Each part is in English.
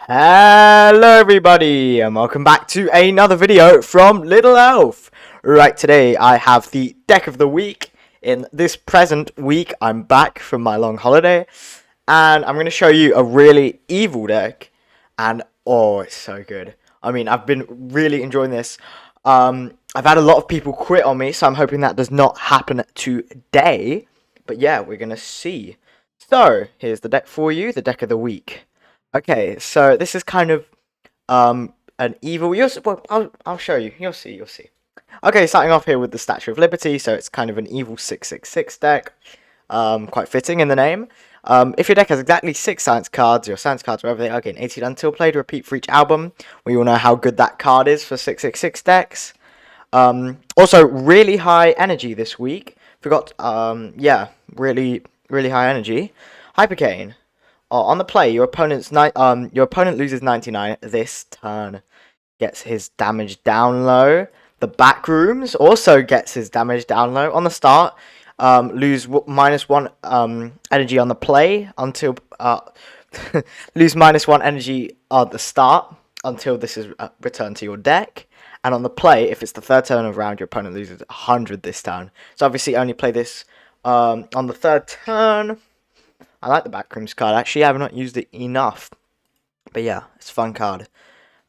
Hello everybody and welcome back to another video from Little Elf. Right, today I have the deck of the week. In this present week I'm back from my long holiday and I'm going to show you a really evil deck and oh, it's so good. I mean, I've been really enjoying this. I've had a lot of people quit on me, so I'm hoping that does not happen today. But yeah, we're going to see. So, here's the deck for you, the deck of the week. Okay, so this is kind of an evil. Well, I'll show you. You'll see. You'll see. Okay, starting off here with the Statue of Liberty. So it's kind of an evil 6/6/6 deck. Quite fitting in the name. If your deck has exactly 6 science cards, your science cards, wherever they are, gain 18 until played. Repeat for each album. We all know how good that card is for 6/6/6 decks. Also, really high energy this week. Forgot. Yeah, really, really high energy. Hypercane. On the play, your opponent loses 99 this turn. Gets his damage down low. The Backrooms also gets his damage down low. On the start, lose -1 energy on the play until lose -1 energy at the start until this is returned to your deck. And on the play, if it's the third turn of round, your opponent loses 100 this turn. So obviously, only play this on the third turn. I like the Backrooms card. Actually, I have not used it enough. But yeah, it's a fun card.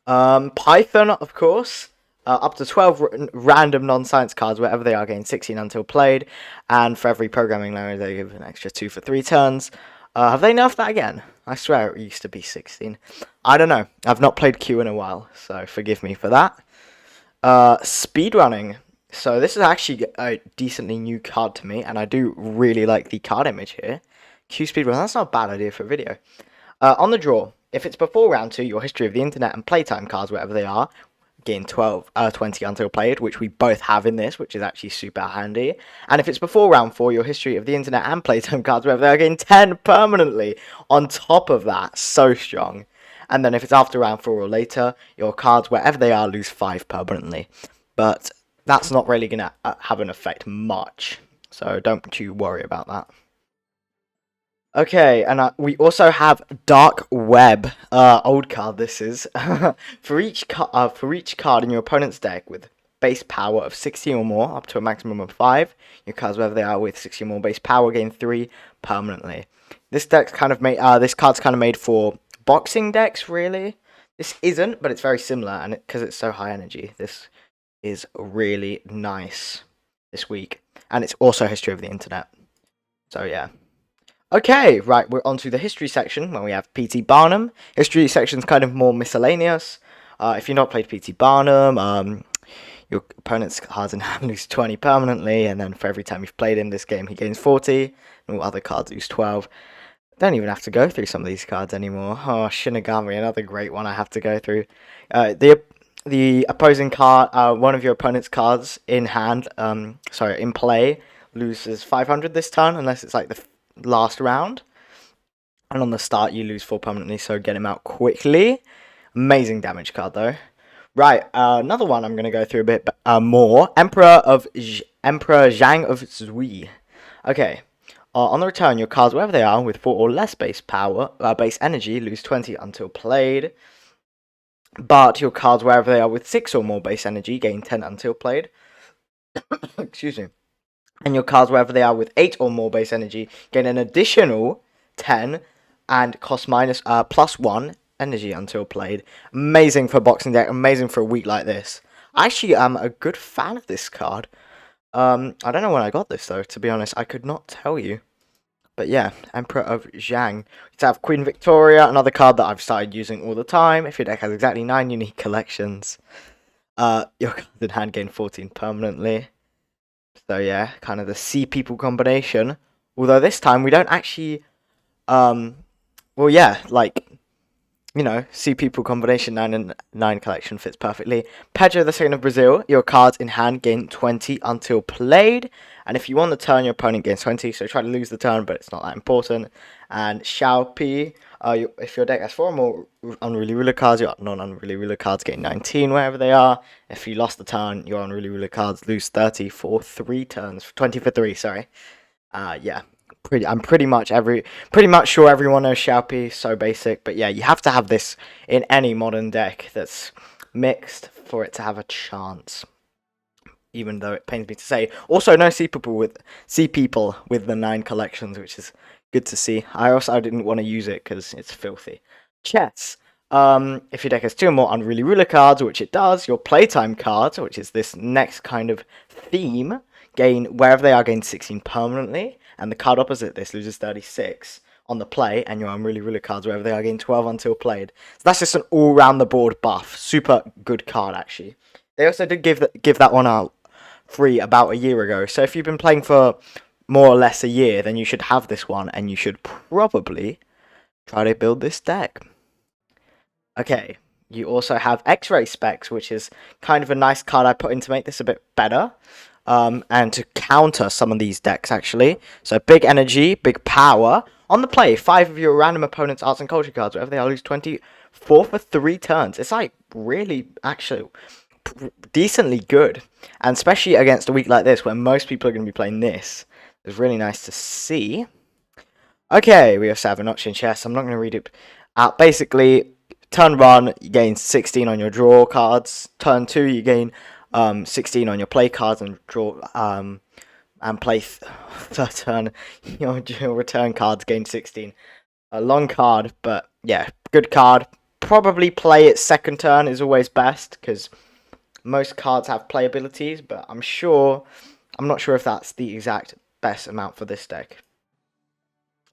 Python, of course. Up to 12 random non-science cards, wherever they are, gain 16 until played. And for every programming language, they give an extra 2 for 3 turns. Have they nerfed that again? I swear it used to be 16. I don't know. I've not played Q in a while, so forgive me for that. Speedrunning. So this is actually a decently new card to me, and I do really like the card image here. Q speedrun, that's not a bad idea for a video. On the draw, if it's before round 2, your history of the internet and playtime cards, wherever they are, gain 20 until played, which we both have in this, which is actually super handy. And if it's before round 4, your history of the internet and playtime cards, wherever they are, gain 10 permanently. On top of that, so strong. And then if it's after round 4 or later, your cards, wherever they are, lose 5 permanently. But that's not really going to have an effect much, so don't you worry about that. Okay, and we also have Dark Web, old card this is. For each card in your opponent's deck with base power of 60 or more, up to a maximum of 5, your cards, whether they are with 60 or more base power, gain 3 permanently. This deck's kind of made. This card's kind of made for boxing decks, really. This isn't, but it's very similar, and because it's so high energy, this is really nice this week, and it's also history of the internet. So yeah. Okay, right, we're on to the history section, where we have P.T. Barnum. History section's kind of more miscellaneous. If you've not played P.T. Barnum, your opponent's cards in hand lose 20 permanently, and then for every time you've played him this game, he gains 40, and all other cards lose 12. Don't even have to go through some of these cards anymore. Oh, Shinigami, another great one I have to go through. The opposing card, one of your opponent's cards in hand, in play, loses 500 this turn, unless it's like the last round, and on the start you lose 4 permanently, so get him out quickly. Amazing damage card though. Right, another one I'm going to go through a bit more. Emperor Zhang of Zui. Okay, on the return, your cards, wherever they are, with 4 or less base energy, lose 20 until played. But your cards, wherever they are, with 6 or more base energy, gain 10 until played. Excuse me. And your cards, wherever they are, with 8 or more base energy, gain an additional 10 and cost +1 energy until played. Amazing for boxing deck, amazing for a week like this. I actually am a good fan of this card. I don't know when I got this, though, to be honest. I could not tell you. But yeah, Emperor of Zhang. You have Queen Victoria, another card that I've started using all the time. If your deck has exactly 9 unique collections, your cards in hand gain 14 permanently. So yeah, kind of the See People combination. Although this time we don't actually, well yeah, like, you know, See People combination 9 and 9 collection fits perfectly. Pedro II of Brazil, your cards in hand gain 20 until played. And if you won the turn, your opponent gains 20, so try to lose the turn, but it's not that important. And Xiao Pi, if your deck has 4 or more Unruly Ruler cards, your non-Unruly Ruler cards gain 19 wherever they are. If you lost the turn, your Unruly Ruler cards lose 30 for 3 turns. 20 for 3, sorry. Yeah, I'm pretty much sure everyone knows Xiaopi, so basic. But yeah, you have to have this in any modern deck that's mixed for it to have a chance. Even though it pains me to say. Also, no see people with the 9 collections, which is good to see. I didn't want to use it because it's filthy. Chess. If your deck has 2 or more Unruly Ruler cards, which it does, your playtime cards, which is this next kind of theme, wherever they are, gain 16 permanently, and the card opposite this loses 36 on the play, and your Unruly Ruler cards, wherever they are, gain 12 until played. So that's just an all-round the board buff. Super good card, actually. They also did give that one out free about a year ago. So if you've been playing for more or less a year, then you should have this one, and you should probably try to build this deck. Okay, you also have X-Ray Specs, which is kind of a nice card I put in to make this a bit better. And to counter some of these decks, actually. So big energy, big power. On the play, 5 of your random opponent's arts and culture cards, wherever they are, lose 24 for 3 turns. It's like really, actually, decently good. And especially against a week like this, where most people are going to be playing this. It's really nice to see. Okay, we also have an option chess. I'm not going to read it out. Basically, turn 1, you gain 16 on your draw cards. Turn 2, you gain 16 on your play cards and draw and play third turn. Your return cards gain 16. A long card, but yeah, good card. Probably play it second turn is always best because most cards have play abilities, but I'm not sure if that's the exact best amount for this deck.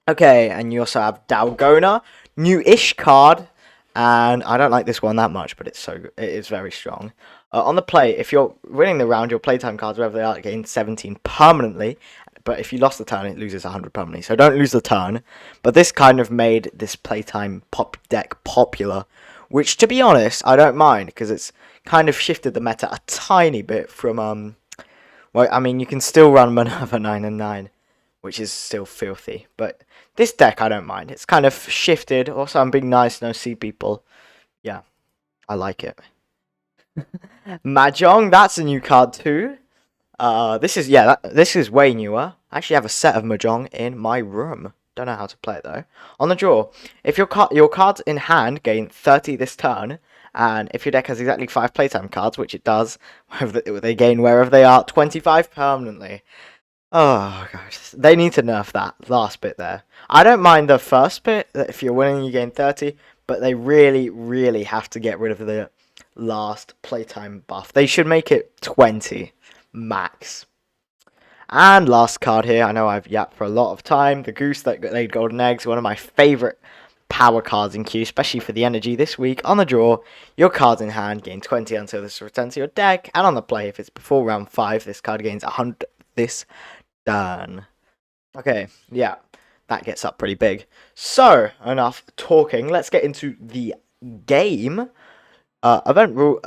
Okay, and you also have Dalgona, new-ish card, and I don't like this one that much, but it is very strong. On the play, if you're winning the round, your playtime cards, wherever they are, gain 17 permanently, but if you lost the turn, it loses 100 permanently, so don't lose the turn. But this kind of made this playtime deck popular, which, to be honest, I don't mind, because it's kind of shifted the meta a tiny bit from, well, I mean, you can still run Minerva 9 and 9, which is still filthy, but this deck I don't mind. It's kind of shifted. Also, I'm being nice, no see people. Yeah, I like it. Mahjong, that's a new card too. This is way newer. I actually have a set of Mahjong in my room. Don't know how to play it though. On the draw, if your cards in hand gain 30 this turn, and if your deck has exactly 5 playtime cards, which it does, they gain wherever they are 25 permanently. Oh gosh, they need to nerf that last bit there. I don't mind the first bit, that if you're winning you gain 30, but they really, really have to get rid of the last playtime buff. They should make it 20 max. And last card here, I know I've yapped for a lot of time. The Goose that laid golden eggs, one of my favourite power cards in queue, especially for the energy this week. On the draw, your cards in hand gain 20 until this returns to your deck, and on the play, if it's before round 5, this card gains 100 this turn. Okay, yeah, that gets up pretty big. So, enough talking. Let's get into the game. Event rule,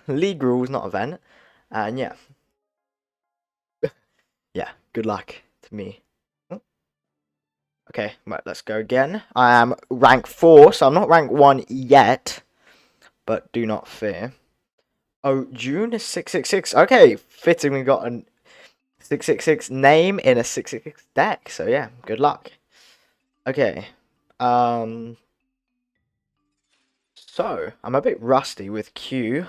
league rules, not event. And yeah. Yeah, good luck to me. Okay, right, let's go again. I am rank 4, so I'm not rank 1 yet. But do not fear. Oh, June is 666. Okay, fitting we got a 666 name in a 666 deck. So yeah, good luck. Okay. So, I'm a bit rusty with Q.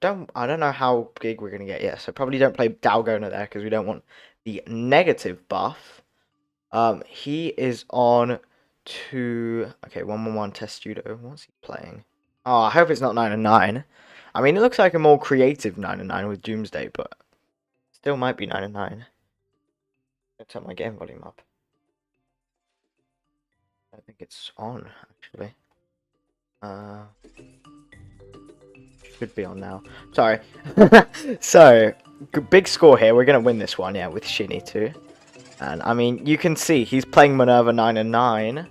I don't know how big we're gonna get yet, so probably don't play Dalgona there because we don't want the negative buff. He is on to 111 test judo. What's he playing? Oh, I hope it's not 9 and 9. I mean, it looks like a more creative 9 and 9 with Doomsday, but still might be 9 and 9. I'll turn my game volume up. I think it's on actually. Should be on now. Sorry. So, big score here. We're going to win this one, yeah, with Shinny too. And, I mean, you can see he's playing Minerva 9 and 9.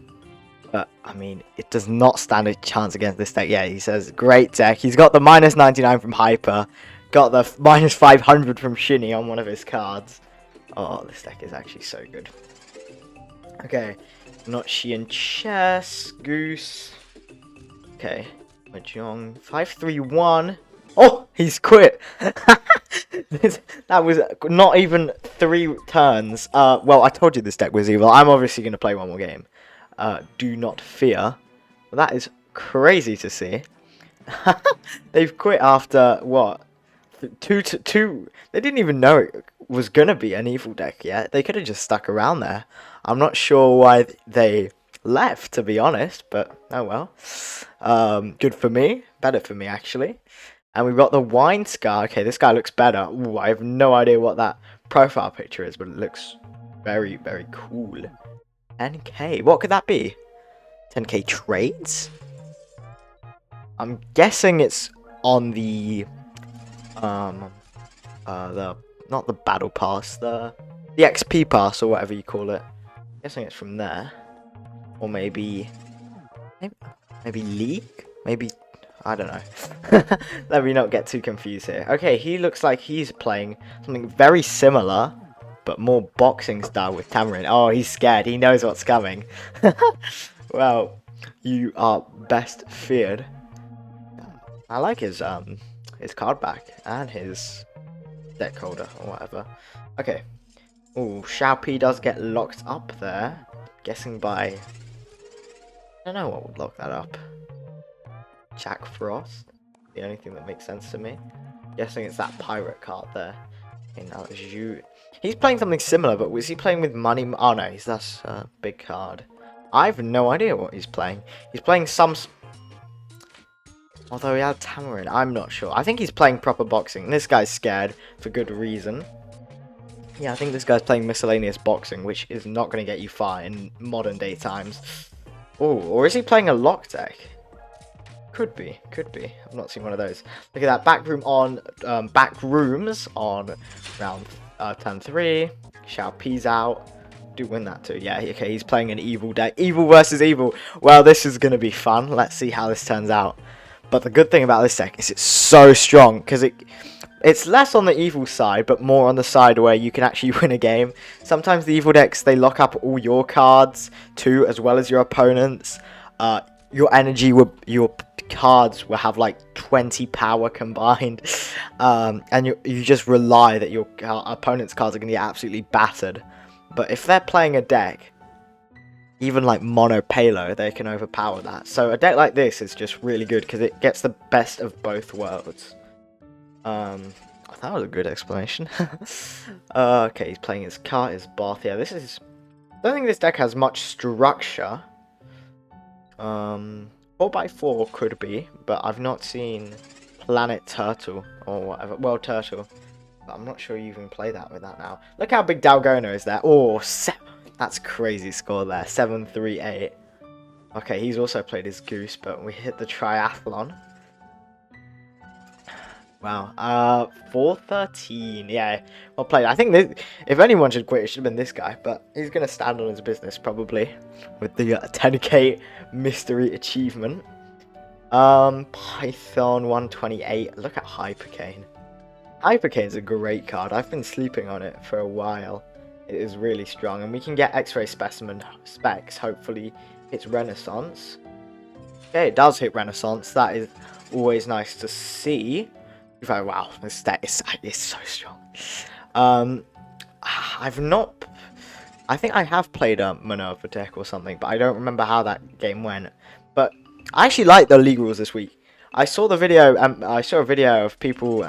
But, I mean, it does not stand a chance against this deck. Yeah, he says, great deck. He's got the minus 99 from Hyper. Got the minus 500 from Shinny on one of his cards. Oh, this deck is actually so good. Okay. Not Xian Chess. Goose. Okay. Mahjong 531. Oh, he's quit. That was not even 3 turns. Well, I told you this deck was evil. I'm obviously going to play one more game. Do not fear. That is crazy to see. They've quit after, what? Two. They didn't even know it was going to be an evil deck yet. They could have just stuck around there. I'm not sure why they left, to be honest, but oh well. Good for me. Better for me, actually. And we've got the Wine Scar. Okay, this guy looks better. Ooh, I have no idea what that profile picture is, but it looks very, very cool. 10k. What could that be? 10k trades? I'm guessing it's on the not the battle pass, the XP pass or whatever you call it. I'm guessing it's from there. Or maybe League? Maybe, I don't know. Let me not get too confused here. Okay, he looks like he's playing something very similar, but more boxing style with Tamarin. Oh, he's scared. He knows what's coming. Well, you are best feared. I like his card back and his deck holder or whatever. Okay. Ooh, Xiaopi does get locked up there. Guessing by... I don't know what would lock that up. Jack Frost? The only thing that makes sense to me. Guessing it's that pirate card there. Okay, now it's you. He's playing something similar, but was he playing with money? Oh no, that's a big card. I have no idea what he's playing. He's playing some... Although he had Tamarin, I'm not sure. I think he's playing proper boxing. This guy's scared for good reason. Yeah, I think this guy's playing miscellaneous boxing, which is not going to get you far in modern day times. Oh, or is he playing a lock deck? Could be, could be. I've not seen one of those. Look at that, back rooms on round turn 3. Xiaopi's out. Do win that too. Yeah, okay, he's playing an evil deck. Evil versus evil. Well, this is going to be fun. Let's see how this turns out. But the good thing about this deck is it's so strong, because it's less on the evil side, but more on the side where you can actually win a game. Sometimes the evil decks, they lock up all your cards too, as well as your opponents. Your energy, your cards will have like 20 power combined. And you just rely that your opponent's cards are going to get absolutely battered. But if they're playing a deck, even like mono palo, they can overpower that. So a deck like this is just really good because it gets the best of both worlds. That was a good explanation. Okay, he's playing his cart, his bath. Yeah, I don't think this deck has much structure. 4x4 could be, but I've not seen Planet Turtle or whatever. Well, Turtle. But I'm not sure you even play that with that now. Look how big Dalgona is there. Oh, that's crazy score there. 738. Okay, he's also played his Goose, but we hit the Triathlon. Wow. 413. Yeah, well played. I think if anyone should quit, it should have been this guy. But he's going to stand on his business, probably. With the 10k mystery achievement. Python 128. Look at Hypercane. Hypercane's a great card. I've been sleeping on it for a while. It is really strong. And we can get X-ray specimen specs. Hopefully it's Renaissance. Okay, it does hit Renaissance. That is always nice to see. Wow, this deck is so strong. I think I have played a Minerva deck or something, but I don't remember how that game went. But I actually like the league rules this week. I saw the video, I saw a video of people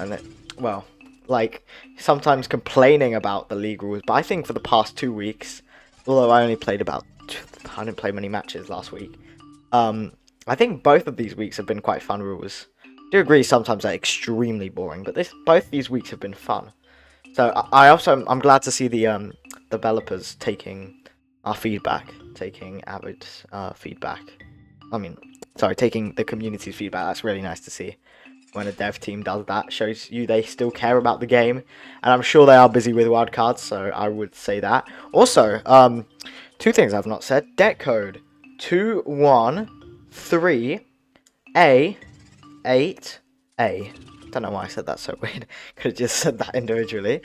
like sometimes complaining about the league rules. But I think for the past 2 weeks, although I didn't play many matches last week. I think both of these weeks have been quite fun rules. I do agree sometimes they're extremely boring, but both these weeks have been fun. So I'm glad to see the developers taking our feedback, taking Avid's feedback. Taking the community's feedback. That's really nice to see. When a dev team does that, shows you they still care about the game, and I'm sure they are busy with wildcards, so I would say that. Also, 2 things I've not said. Deck code 213A8A. Don't know why I said that so weird. Could have just said that individually.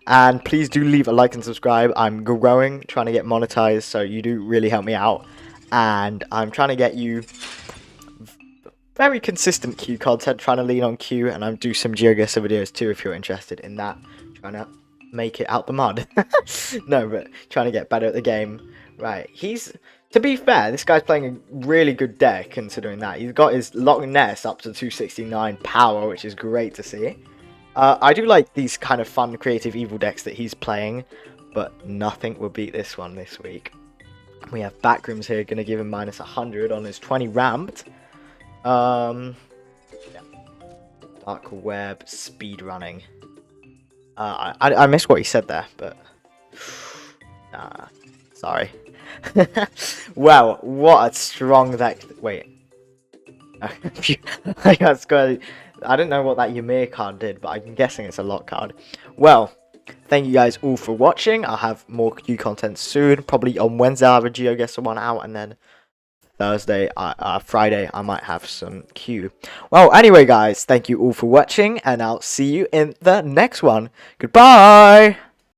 And please do leave a like and subscribe. I'm growing, trying to get monetized, so you do really help me out. And I'm trying to get you very consistent Q content, trying to lean on Q, and I do some GeoGuessr videos too if you're interested in that. Trying to make it out the mud. No, but trying to get better at the game. Right, to be fair, this guy's playing a really good deck considering that. He's got his Loch Ness up to 269 power, which is great to see. I do like these kind of fun, creative evil decks that he's playing, but nothing will beat this one this week. We have Backrooms here, going to give him minus 100 on his 20 ramped. Yeah. Dark Web, speed running. I missed what he said there, but sorry. Well, what a strong deck. Wait. I don't know what that Ymir card did, but I'm guessing it's a lock card. Well, thank you guys all for watching. I'll have more Q content soon. Probably on Wednesday I'll have a GeoGuessr one out, and then Friday I might have some Q. Well, anyway guys, thank you all for watching, and I'll see you in the next one. Goodbye!